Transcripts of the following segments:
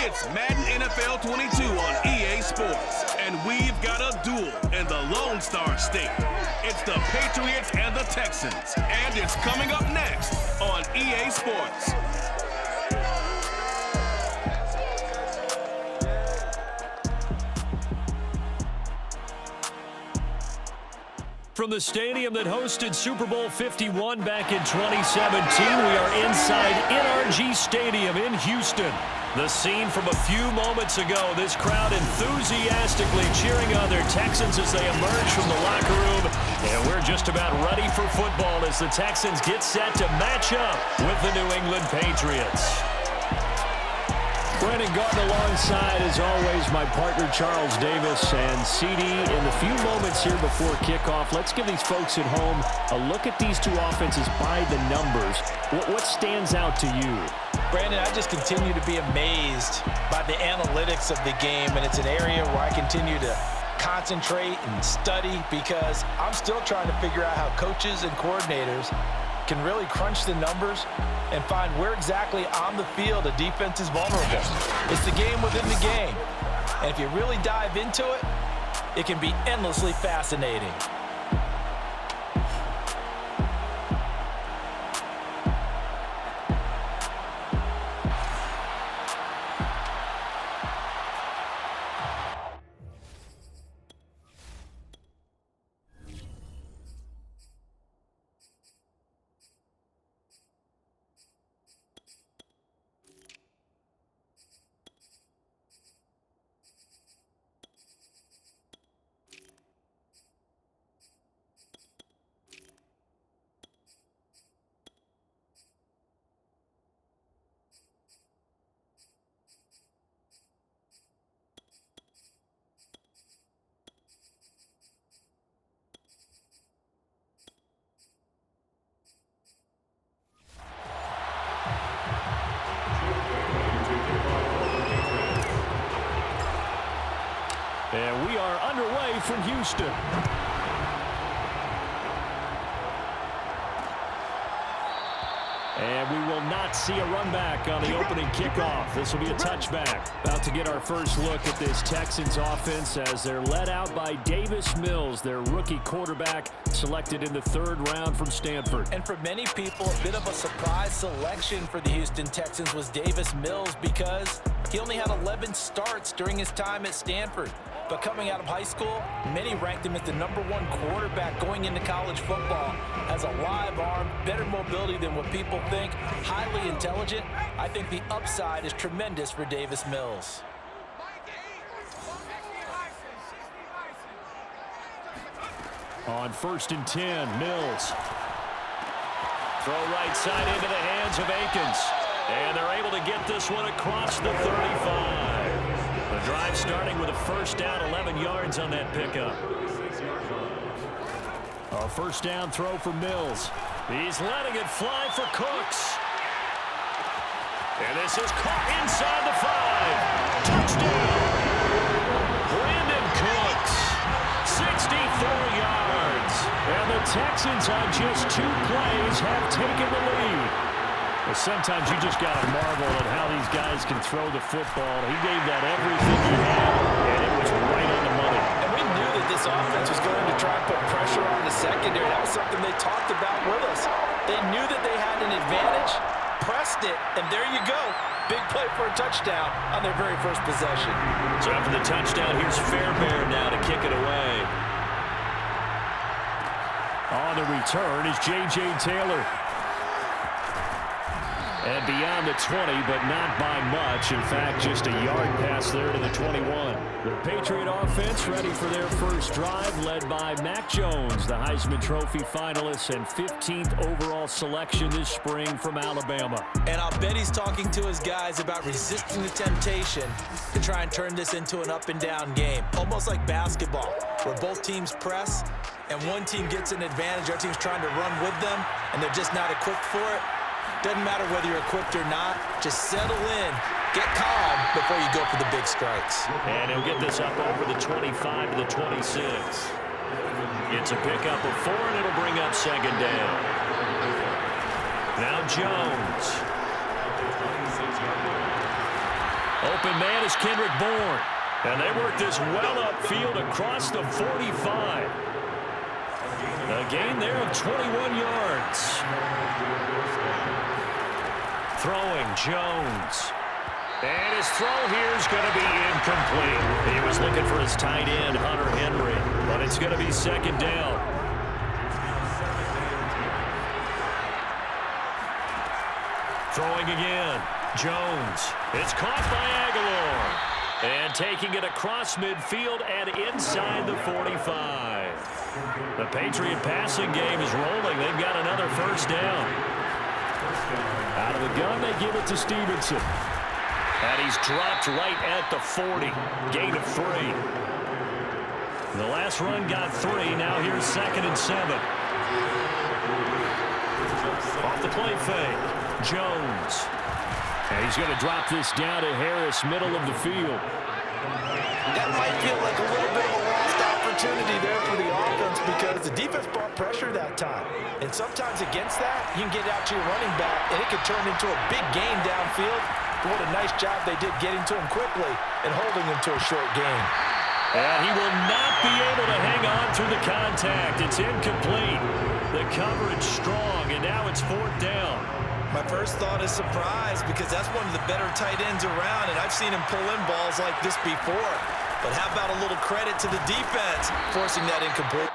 It's Madden NFL 22 on EA Sports. And we've got a duel in the Lone Star State. It's the Patriots and the Texans. And it's coming up next on EA Sports. From the stadium that hosted Super Bowl 51 back in 2017, we are inside NRG Stadium in Houston. The scene from a few moments ago, this crowd enthusiastically cheering on their Texans as they emerge from the locker room. And we're just about ready for football as the Texans get set to match up with the New England Patriots. Brandon Garden alongside, as always, my partner Charles Davis. And CD, in the few moments here before kickoff, let's give these folks at home a look at these two offenses by the numbers. What stands out to you? Brandon, I just continue to be amazed by the analytics of the game, and it's an area where I continue to concentrate and study because I'm still trying to figure out how coaches and coordinators can really crunch the numbers and find where exactly on the field a defense is vulnerable. It's the game within the game. And if you really dive into it, it can be endlessly fascinating. And we are underway from Houston. And we will not see a run back on the opening kickoff. This will be a touchback. About to get our first look at this Texans offense as they're led out by Davis Mills, their rookie quarterback, selected in the third round from Stanford. And for many people, a bit of a surprise selection for the Houston Texans was Davis Mills because he only had 11 starts during his time at Stanford. But coming out of high school, many ranked him as the #1 quarterback going into college football. Has a live arm, better mobility than what people think, highly intelligent. I think the upside is tremendous for Davis Mills. On 1st and 10, Mills. Throw right side into the hands of Akins. And they're able to get this one across the 35. The drive starting with a first down, 11 yards on that pickup. A first down throw for Mills. He's letting it fly for Cooks. And this is caught inside the 5. Touchdown! Brandon Cooks, 64 yards. And the Texans on just 2 plays have taken the lead. Well, sometimes you just got to marvel at how these guys can throw the football. He gave that everything he had, and it was right on the money. And we knew that this offense was going to try and put pressure on the secondary. That was something they talked about with us. They knew that they had an advantage, pressed it, and there you go. Big play for a touchdown on their very first possession. So after the touchdown, here's Fairbairn now to kick it away. On the return is J.J. Taylor. And beyond the 20, but not by much. In fact, just a yard pass there to the 21. The Patriot offense ready for their first drive, led by Mac Jones, the Heisman Trophy finalist and 15th overall selection this spring from Alabama. And I'll bet he's talking to his guys about resisting the temptation to try and turn this into an up-and-down game. Almost like basketball, where both teams press, and one team gets an advantage, the other team's trying to run with them, and they're just not equipped for it. Doesn't matter whether you're equipped or not. Just settle in, get calm before you go for the big strikes. And he'll get this up over the 25 to the 26. It's a pickup of 4, and it'll bring up second down. Now Jones. open man is Kendrick Bourne. And they work this well upfield across the 45. A gain there of 21 yards. Throwing Jones. And his throw here is going to be incomplete. He was looking for his tight end, Hunter Henry. But it's going to be second down. Throwing again. Jones. It's caught by Aguilar. And taking it across midfield and inside the 45. The Patriot passing game is rolling. They've got another first down. Out of the gun, they give it to Stevenson. And he's dropped right at the 40. Gain of 3. The last run got 3. Now here's 2nd and 7. Off the play fake. Jones. And he's going to drop this down to Harris, middle of the field. That might feel like a little bit of a lost opportunity there for the offense because the defense brought pressure that time. And sometimes against that, you can get out to your running back, and it could turn into a big gain downfield. But what a nice job they did getting to him quickly and holding him to a short gain. And he will not be able to hang on through the contact. It's incomplete. The coverage strong, and now it's 4th down. My first thought is surprise because that's one of the better tight ends around, and I've seen him pull in balls like this before. But how about a little credit to the defense forcing that incomplete?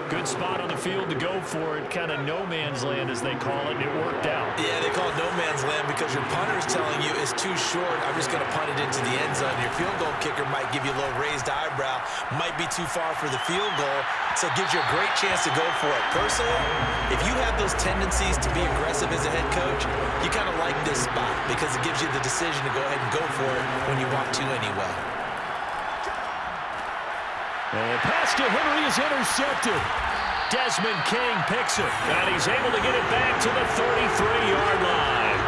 Good spot on the field to go for it. Kind of no man's land, as they call it, and it worked out. Yeah, they call it no man's land because your punter is telling you it's too short. I'm just going to punt it into the end zone. Your field goal kicker might give you a little raised eyebrow. Might be too far for the field goal, so it gives you a great chance to go for it. Personally, if you have those tendencies to be aggressive as a head coach, you kind of like this spot because it gives you the decision to go ahead and go for it when you want to anyway. And pass to Henry is intercepted. Desmond King picks it, and he's able to get it back to the 33-yard line.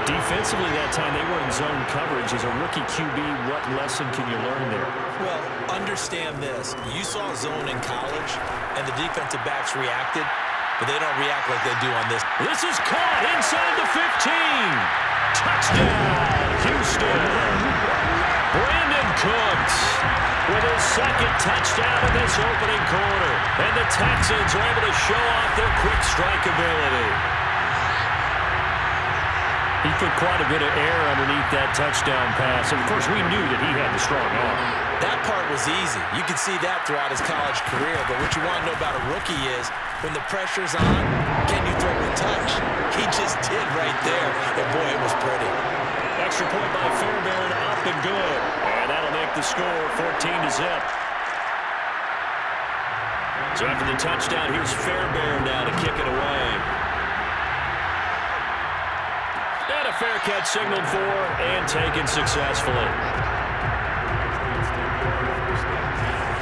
Defensively that time, they were in zone coverage. As a rookie QB, what lesson can you learn there? Well, understand this. You saw zone in college, and the defensive backs reacted, but they don't react like they do on this. This is caught inside the 15. Touchdown, Houston. Brandon Cooks with his 2nd touchdown in this opening quarter. And the Texans are able to show off their quick strike ability. He put quite a bit of air underneath that touchdown pass. And, of course, we knew that he had the strong arm. That part was easy. You could see that throughout his college career. But what you want to know about a rookie is when the pressure's on, can you throw a touch? He just did right there. And, boy, it was pretty. Extra point by Fairbairn, up and good. And that'll make the score 14-0. So after the touchdown, here's Fairbairn now to kick it away. And a fair catch signaled for and taken successfully.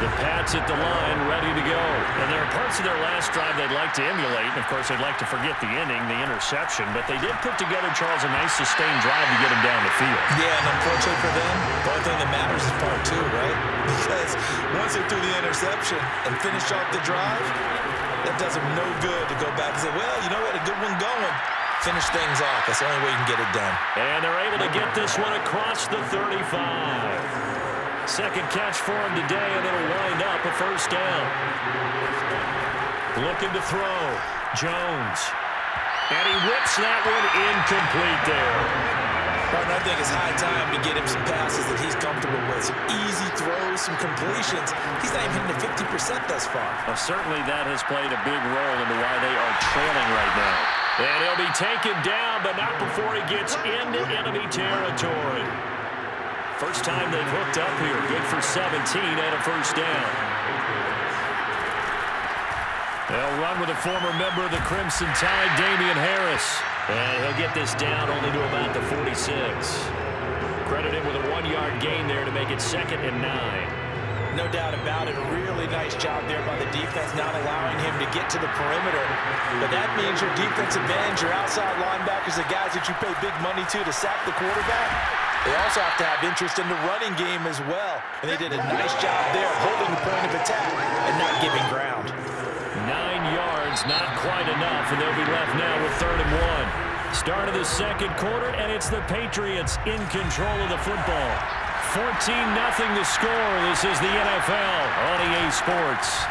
The Pats at the line, ready to go. And there are parts of their last drive they'd like to emulate. And, of course, they'd like to forget the inning, the interception. But they did put together, Charles, a nice sustained drive to get him down the field. Yeah, and unfortunately for them, the only thing that matters is part 2, right? Because once they threw the interception and finished off the drive, that does them no good to go back and say, well, you know what, a good one going. Finish things off. That's the only way you can get it done. And they're able to get this one across the 35. 2nd catch for him today, and it'll wind up a first down. Looking to throw. Jones. And he whips that one incomplete there. Martin, I think it's high time to get him some passes that he's comfortable with. Some easy throws, some completions. He's not even hitting the 50% thus far. Well, certainly that has played a big role into why they are trailing right now. And he'll be taken down, but not before he gets into enemy territory. First time they've hooked up here. Good for 17 and a first down. They'll run with a former member of the Crimson Tide, Damian Harris. And he'll get this down only to about the 46. Credit him with a 1-yard gain there to make it 2nd and 9. No doubt about it. A really nice job there by the defense, not allowing him to get to the perimeter. But that means your defensive ends, your outside linebackers, the guys that you pay big money to sack the quarterback, They also have to have interest in the running game as well. And they did a nice job there of holding the point of attack and not giving ground. 9 yards, not quite enough, and they'll be left now with 3rd and 1. Start of the second quarter, and it's the Patriots in control of the football. 14-0 the score. This is the NFL on EA Sports.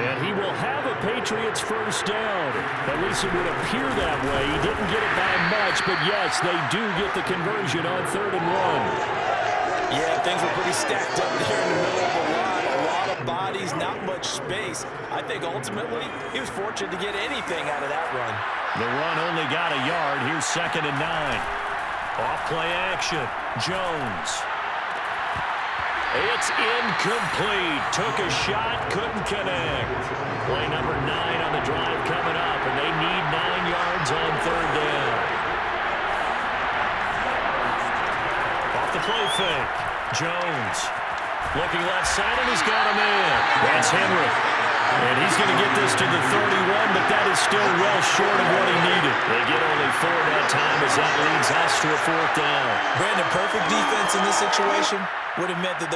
And he will have a Patriots first down. At least it would appear that way. He didn't get it by much, but yes, they do get the conversion on 3rd and 1. Yeah, things were pretty stacked up there in the middle of the line. A lot of bodies, not much space. I think ultimately he was fortunate to get anything out of that run. The run only got a yard. Here's 2nd and 9. Off play action. Jones. It's incomplete. Took a shot, couldn't connect. Play number 9 on the drive coming up, and they need 9 yards on 3rd down. Off the play fake. Jones looking left side, and he's got him in. That's Henry. And he's going to get this to the 31, but that is still well short of what he needed. They get only 4 that time as that leads us to a 4th down. Brandon, perfect defense in this situation would have meant that